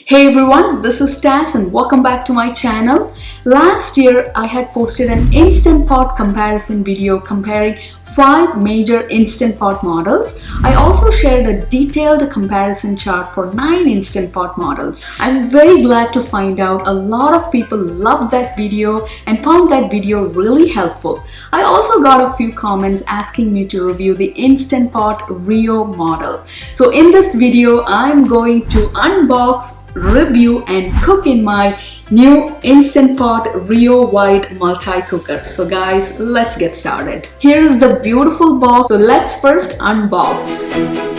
Hey everyone, this is Taz and welcome back to my channel. Last year I had posted an Instant Pot comparison video comparing 5 major Instant Pot models. I also shared a detailed comparison chart for 9 Instant Pot models. I'm very glad to find out a lot of people loved that video and found that video really helpful. I also got a few comments asking me to review the Instant Pot Rio model. So in this video I'm going to unbox, review and cook in my new Instant Pot RIO Wide multi-cooker. So guys, let's get started. Here is the beautiful box. So let's first unbox.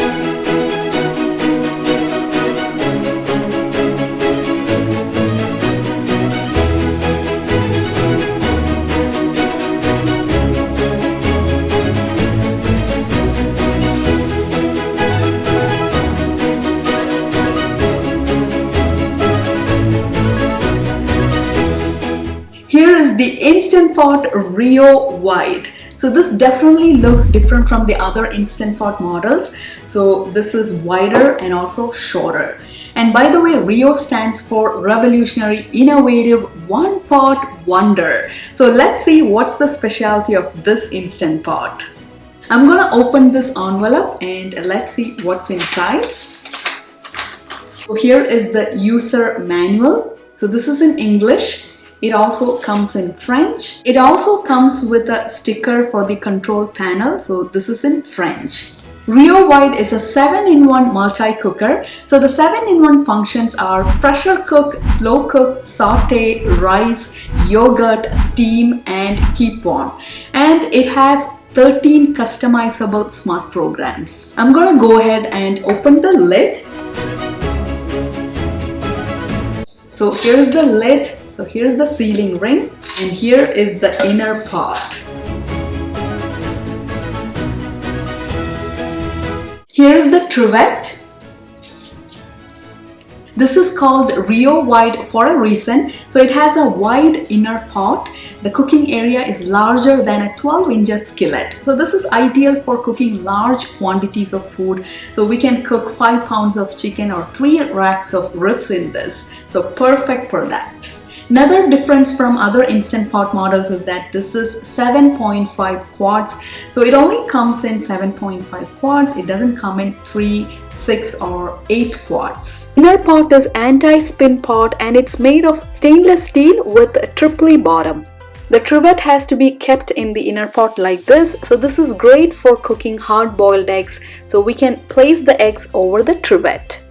Here is the Instant Pot RIO Wide. So this definitely looks different from the other Instant Pot models. So this is wider and also shorter. And by the way, RIO stands for Revolutionary Innovative One Pot Wonder. So let's see what's the specialty of this Instant Pot. I'm gonna open this envelope and let's see what's inside. So here is the user manual. So this is in English. It also comes in French. It also comes with a sticker for the control panel. So this is in French. RIO Wide is a 7-in-1 multi-cooker. So the 7-in-1 functions are pressure cook, slow cook, saute, rice, yogurt, steam and keep warm. And it has 13 customizable smart programs. I'm gonna go ahead and open the lid. So here's the lid. So here's the sealing ring and here is the inner pot. Here's the trivet. This is called RIO Wide for a reason. So it has a wide inner pot. The cooking area is larger than a 12-inch skillet. So this is ideal for cooking large quantities of food. So we can cook 5 pounds of chicken or 3 racks of ribs in this. So perfect for that. Another difference from other Instant Pot models is that this is 7.5 quarts. So it only comes in 7.5 quarts. It doesn't come in 3, 6 or 8 quarts. Inner pot is anti-spin pot and it's made of stainless steel with a triply bottom. The trivet has to be kept in the inner pot like this. So this is great for cooking hard-boiled eggs. So we can place the eggs over the trivet.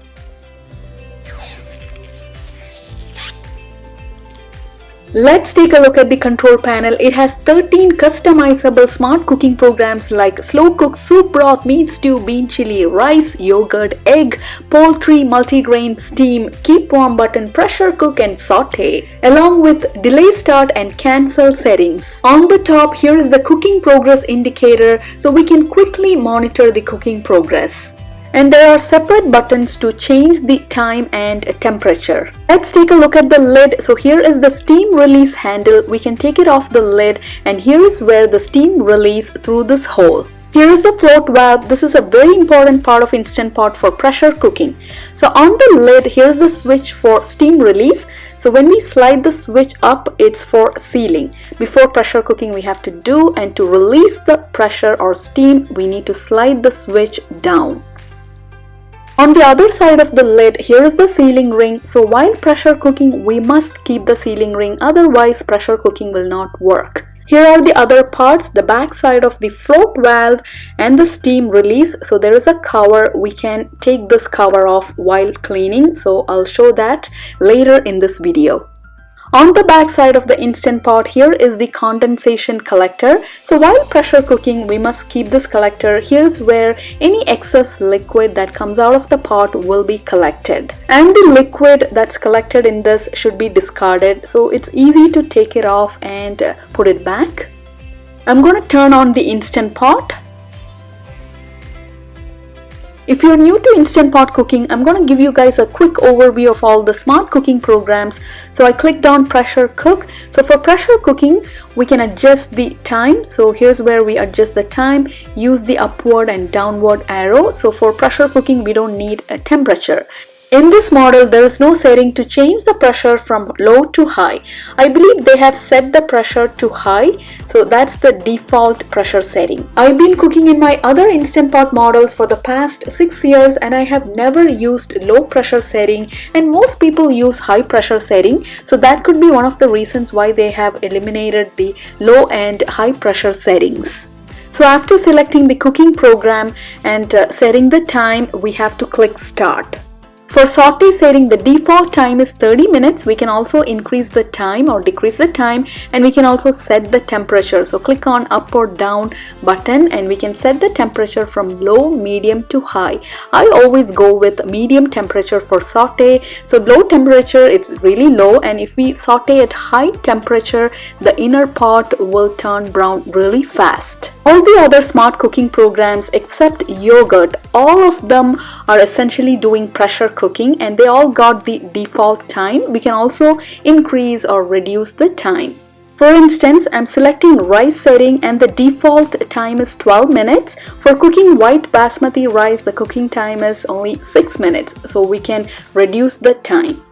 Let's take a look at the control panel. It has 13 customizable smart cooking programs like slow cook, soup broth, meat stew, bean chili, rice, yogurt, egg, poultry, multigrain, steam, keep warm button, pressure cook and saute, along with delay start and cancel settings. On the top, here is the cooking progress indicator so we can quickly monitor the cooking progress. And there are separate buttons to change the time and temperature. Let's take a look at the lid. So here is the steam release handle. We can take it off the lid and here is where the steam release through this hole. Here is the float valve. This is a very important part of Instant Pot for pressure cooking. So on the lid, here's the switch for steam release. So when we slide the switch up, it's for sealing. Before pressure cooking we have to do, and to release the pressure or steam, we need to slide the switch down. On the other side of the lid, here is the sealing ring. So while pressure cooking, we must keep the sealing ring, otherwise pressure cooking will not work. Here are the other parts, the back side of the float valve and the steam release. So there is a cover. We can take this cover off while cleaning. So I'll show that later in this video. On the back side of the Instant Pot, here is the condensation collector. So while pressure cooking, we must keep this collector. Here's where any excess liquid that comes out of the pot will be collected. And the liquid that's collected in this should be discarded. So it's easy to take it off and put it back. I'm going to turn on the Instant Pot. If you're new to Instant Pot cooking, I'm going to give you guys a quick overview of all the smart cooking programs. So I clicked on pressure cook. So for pressure cooking, we can adjust the time. So here's where we adjust the time. Use the upward and downward arrow. So for pressure cooking, we don't need a temperature. In this model, there is no setting to change the pressure from low to high. I believe they have set the pressure to high, so that's the default pressure setting. I've been cooking in my other Instant Pot models for the past 6 years and I have never used low pressure setting, and most people use high pressure setting, so that could be one of the reasons why they have eliminated the low and high pressure settings. So after selecting the cooking program and setting the time, we have to click Start. For sauté setting, the default time is 30 minutes. We can also increase the time or decrease the time, and we can also set the temperature. So click on up or down button and we can set the temperature from low, medium to high. I always go with medium temperature for sauté. So low temperature, it's really low, and if we sauté at high temperature, the inner pot will turn brown really fast. All the other smart cooking programs except yogurt, all of them are essentially doing pressure cooking and they all got the default time. We can also increase or reduce the time. For instance, I'm selecting rice setting and the default time is 12 minutes. For cooking white basmati rice, the cooking time is only 6 minutes, so we can reduce the time.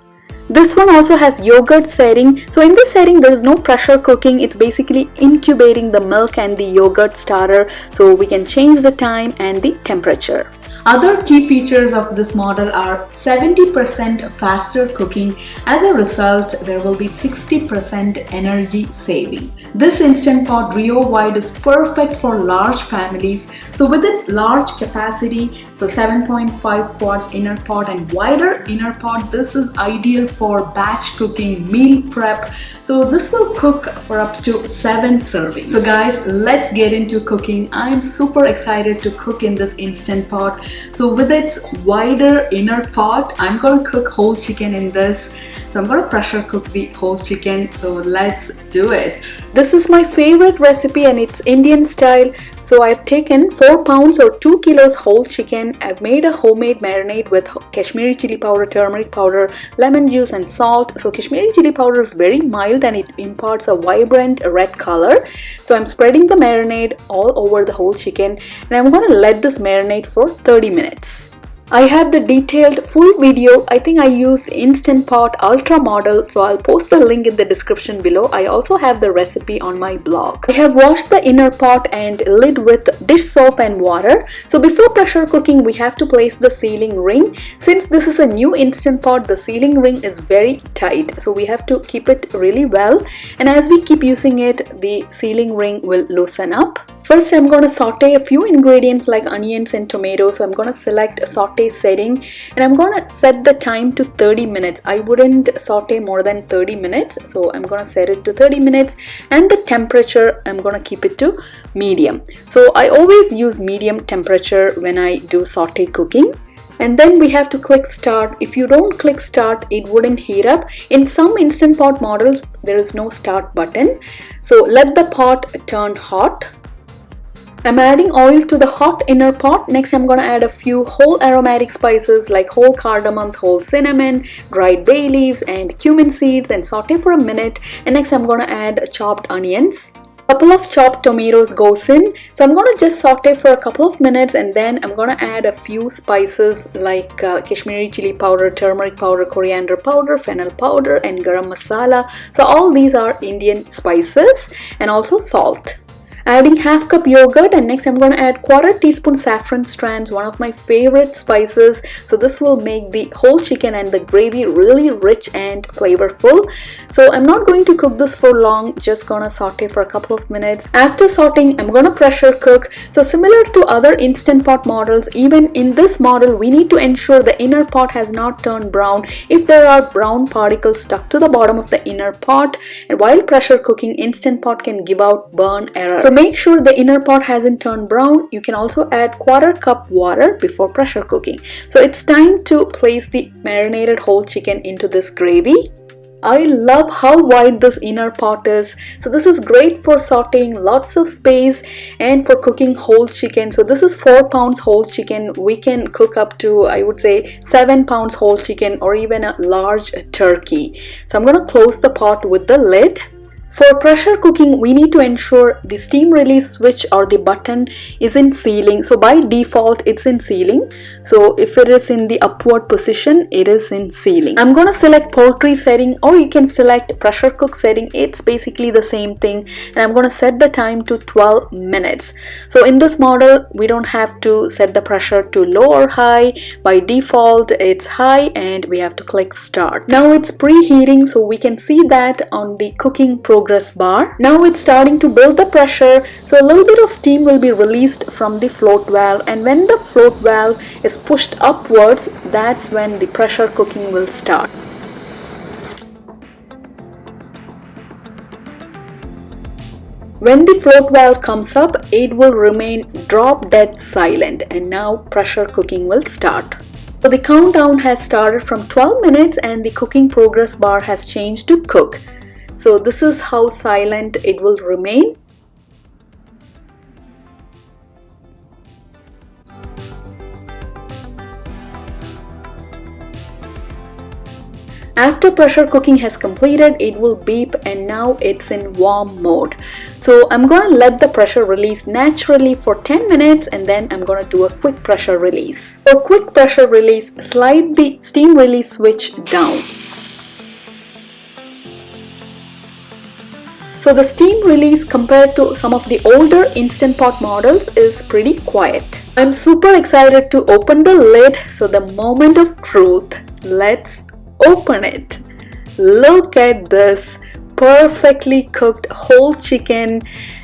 This one also has yogurt setting. So in this setting, there is no pressure cooking. It's basically incubating the milk and the yogurt starter. So we can change the time and the temperature. Other key features of this model are 70% faster cooking. As a result, there will be 60% energy saving. This Instant Pot Rio Wide is perfect for large families. So with its large capacity, so 7.5 quarts inner pot and wider inner pot, this is ideal for batch cooking, meal prep. So this will cook for up to 7 servings. So guys, let's get into cooking. I'm super excited to cook in this Instant Pot. So with its wider inner pot, I'm gonna cook whole chicken in this. So I'm gonna pressure cook the whole chicken. So let's do it. This is my favorite recipe and it's Indian style. So I've taken 4 pounds or 2 kilos whole chicken. I've made a homemade marinade with Kashmiri chili powder, turmeric powder, lemon juice and salt. So Kashmiri chili powder is very mild and it imparts a vibrant red color. So I'm spreading the marinade all over the whole chicken and I'm going to let this marinate for 30 minutes. I have the detailed full video. I think I used Instant Pot Ultra model, so I'll post the link in the description below. I also have the recipe on my blog. I have washed the inner pot and lid with dish soap and water. So before pressure cooking, we have to place the sealing ring. Since this is a new Instant Pot, the sealing ring is very tight, so we have to keep it really well. And as we keep using it, the sealing ring will loosen up. First, I'm going to saute a few ingredients like onions and tomatoes. So I'm going to select a saute setting and I'm going to set the time to 30 minutes. I wouldn't saute more than 30 minutes. So I'm going to set it to 30 minutes and the temperature, I'm going to keep it to medium. So I always use medium temperature when I do saute cooking. And then we have to click start. If you don't click start, it wouldn't heat up. In some Instant Pot models, there is no start button. So let the pot turn hot. I'm adding oil to the hot inner pot. Next, I'm going to add a few whole aromatic spices like whole cardamoms, whole cinnamon, dried bay leaves and cumin seeds and saute for a minute. And next, I'm going to add chopped onions. A couple of chopped tomatoes goes in. So I'm going to just saute for a couple of minutes and then I'm going to add a few spices like Kashmiri chili powder, turmeric powder, coriander powder, fennel powder and garam masala. So all these are Indian spices and also salt. Adding half cup yogurt and next I'm going to add 1/4 teaspoon saffron strands, one of my favorite spices. So this will make the whole chicken and the gravy really rich and flavorful. So I'm not going to cook this for long, just gonna saute for a couple of minutes. After sauteing, I'm gonna pressure cook. So similar to other Instant Pot models, even in this model, we need to ensure the inner pot has not turned brown. If there are brown particles stuck to the bottom of the inner pot, and while pressure cooking, Instant Pot can give out burn error. So make sure the inner pot hasn't turned brown. You can also add 1/4 cup water before pressure cooking. So it's time to place the marinated whole chicken into this gravy. I love how wide this inner pot is. So this is great for sauteing, lots of space, and for cooking whole chicken. So this is 4 pounds whole chicken. We can cook up to, I would say, 7 pounds whole chicken or even a large turkey. So I'm going to close the pot with the lid. For pressure cooking, we need to ensure the steam release switch or the button is in sealing. So by default, it's in sealing. So if it is in the upward position, it is in sealing. I'm going to select poultry setting, or you can select pressure cook setting. It's basically the same thing. And I'm going to set the time to 12 minutes. So in this model, we don't have to set the pressure to low or high. By default, it's high and we have to click start. Now it's preheating, so we can see that on the cooking progress bar. Now it's starting to build the pressure, so a little bit of steam will be released from the float valve, and when the float valve is pushed upwards, that's when the pressure cooking will start. When the float valve comes up, it will remain drop dead silent, and now pressure cooking will start. So the countdown has started from 12 minutes and the cooking progress bar has changed to cook. So this is how silent it will remain. After pressure cooking has completed, it will beep and now it's in warm mode. So I'm going to let the pressure release naturally for 10 minutes and then I'm going to do a quick pressure release. For quick pressure release, slide the steam release switch down. So the steam release compared to some of the older Instant Pot models is pretty quiet. I'm super excited to open the lid, so the moment of truth. Let's open it. Look at this perfectly cooked whole chicken,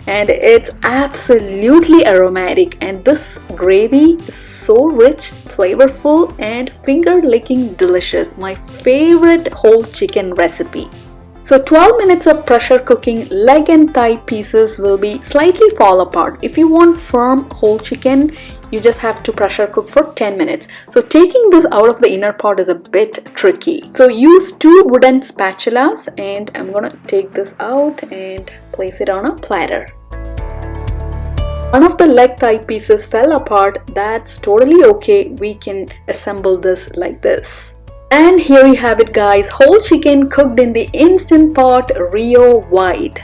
and it's absolutely aromatic, and this gravy is so rich, flavorful and finger licking delicious. My favorite whole chicken recipe. So 12 minutes of pressure cooking, leg and thigh pieces will be slightly fall apart. If you want firm whole chicken, you just have to pressure cook for 10 minutes. So taking this out of the inner part is a bit tricky. So use 2 wooden spatulas, and I'm gonna take this out and place it on a platter. One of the leg thigh pieces fell apart. That's totally okay. We can assemble this like this. And here you have it, guys, whole chicken cooked in the Instant Pot RIO Wide.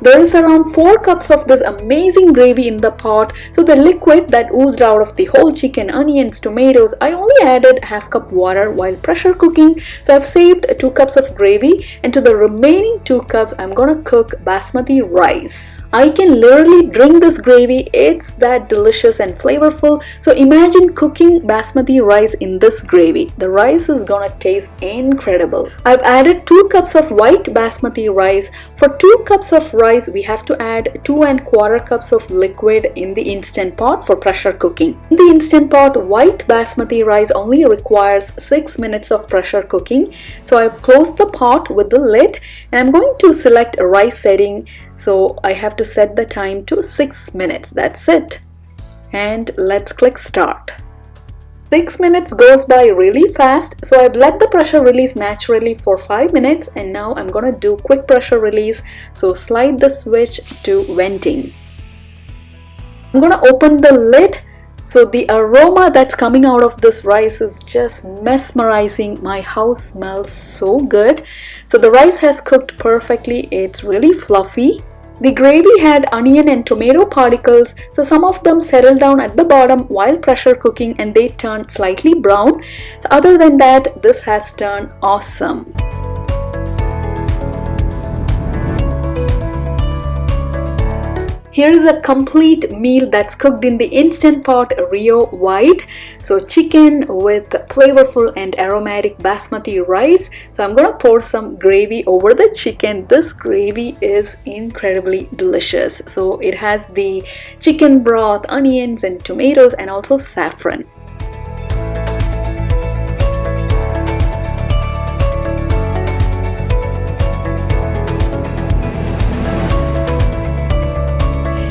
There is around 4 cups of this amazing gravy in the pot. So the liquid that oozed out of the whole chicken, onions, tomatoes, I only added half cup water while pressure cooking. So I've saved 2 cups of gravy, and to the remaining 2 cups I'm gonna cook basmati rice. I can literally drink this gravy. It's that delicious and flavorful. So imagine cooking basmati rice in this gravy. The rice is gonna taste incredible. I've added 2 cups of white basmati rice. For 2 cups of rice, we have to add 2 1/4 cups of liquid in the Instant Pot for pressure cooking. In the Instant Pot, white basmati rice only requires 6 minutes of pressure cooking. So I've closed the pot with the lid, and I'm going to select a rice setting. So I have to set the time to 6 minutes. That's it. And let's click start. 6 minutes goes by really fast. So I've let the pressure release naturally for 5 minutes, and now I'm gonna do quick pressure release. So slide the switch to venting. I'm gonna open the lid. So the aroma that's coming out of this rice is just mesmerizing. My house smells so good. So the rice has cooked perfectly. It's really fluffy. The gravy had onion and tomato particles, so some of them settled down at the bottom while pressure cooking and they turned slightly brown. So other than that, this has turned awesome. Here is a complete meal that's cooked in the Instant Pot RIO Wide. So chicken with flavorful and aromatic basmati rice. So I'm gonna pour some gravy over the chicken. This gravy is incredibly delicious. So it has the chicken broth, onions and tomatoes, and also saffron.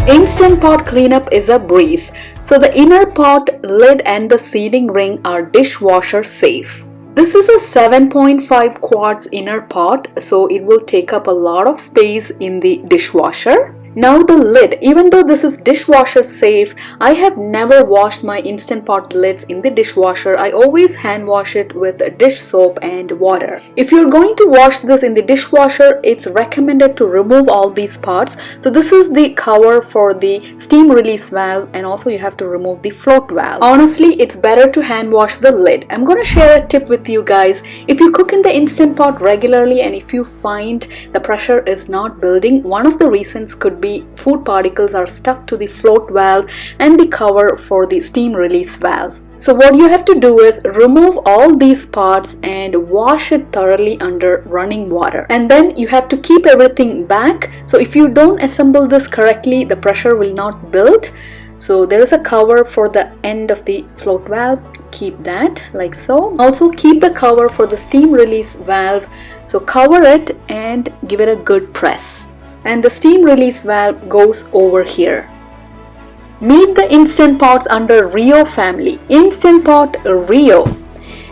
Instant Pot cleanup is a breeze. So the inner pot, lid and the sealing ring are dishwasher safe. This is a 7.5 quarts inner pot, so it will take up a lot of space in the dishwasher. Now the lid, even though this is dishwasher safe, I have never washed my Instant Pot lids in the dishwasher. I always hand wash it with dish soap and water. If you're going to wash this in the dishwasher, it's recommended to remove all these parts. So this is the cover for the steam release valve, and also you have to remove the float valve. Honestly, it's better to hand wash the lid. I'm gonna share a tip with you guys. If you cook in the Instant Pot regularly and if you find the pressure is not building, one of the reasons could be food particles are stuck to the float valve and the cover for the steam release valve. So what you have to do is remove all these parts and wash it thoroughly under running water. And then you have to keep everything back. So if you don't assemble this correctly, the pressure will not build. So there is a cover for the end of the float valve. Keep that like so. Also keep the cover for the steam release valve. So cover it and give it a good press. And the steam release valve goes over here. Meet the Instant Pots under RIO family. Instant Pot Rio.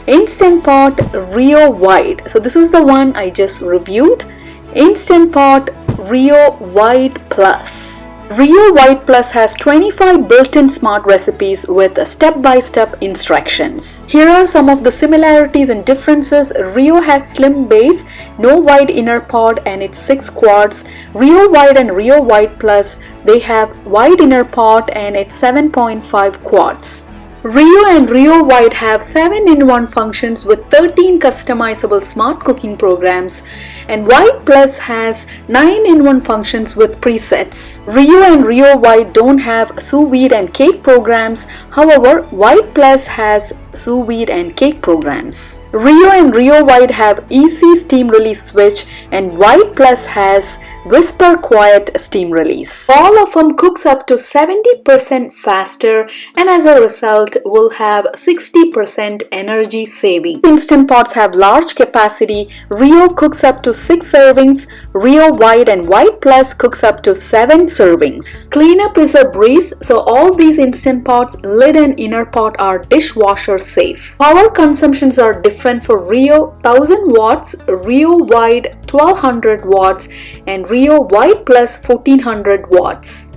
Instant Pot RIO Wide. So this is the one I just reviewed. Instant Pot RIO Wide Plus. RIO Wide Plus has 25 built-in smart recipes with step-by-step instructions. Here are some of the similarities and differences. RIO has slim base, no wide inner pod, and it's 6 quarts. RIO Wide and RIO Wide Plus, they have wide inner pod and it's 7.5 quarts. RIO and RIO Wide have 7-in-1 functions with 13 customizable smart cooking programs, and Wide Plus has 9-in-1 functions with presets. RIO and RIO Wide don't have sous vide and cake programs. However, Wide Plus has sous vide and cake programs. RIO and RIO Wide have easy steam release switch, and Wide Plus has whisper quiet steam release. All of them cooks up to 70% faster, and as a result will have 60% energy saving. Instant Pots have large capacity. RIO cooks up to 6 servings. RIO Wide and Wide Plus cooks up to 7 servings. Cleanup is a breeze, so all these Instant Pots, lid and inner pot, are dishwasher safe. Power consumptions are different for RIO: 1000 watts, RIO Wide 1200 watts, and RIO Wide Plus 1400 watts.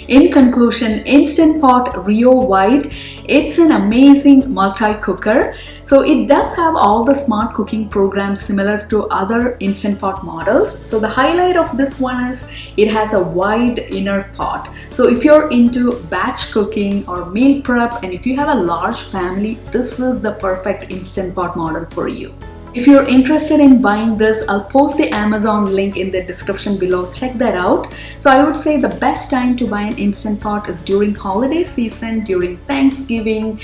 In conclusion, Instant Pot RIO Wide, it's an amazing multi-cooker. So it does have all the smart cooking programs similar to other Instant Pot models. So the highlight of this one is it has a wide inner pot. So if you're into batch cooking or meal prep, and if you have a large family, this is the perfect Instant Pot model for you. If you're interested in buying this, I'll post the Amazon link in the description below. Check that out. So I would say the best time to buy an Instant Pot is during holiday season, during Thanksgiving,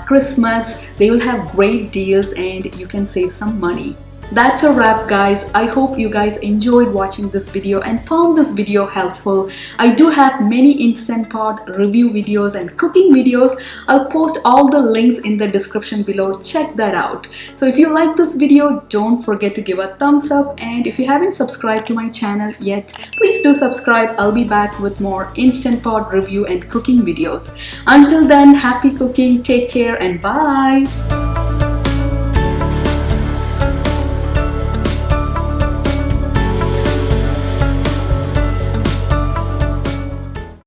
Christmas. They will have great deals and you can save some money. That's a wrap, guys. I hope you guys enjoyed watching this video and found this video helpful. I do have many Instant Pot review videos and cooking videos. I'll post all the links in the description below. Check that out. So if you like this video, don't forget to give a thumbs up, and if you haven't subscribed to my channel yet, please do subscribe. I'll be back with more Instant Pot review and cooking videos. Until then, happy cooking, take care, and bye.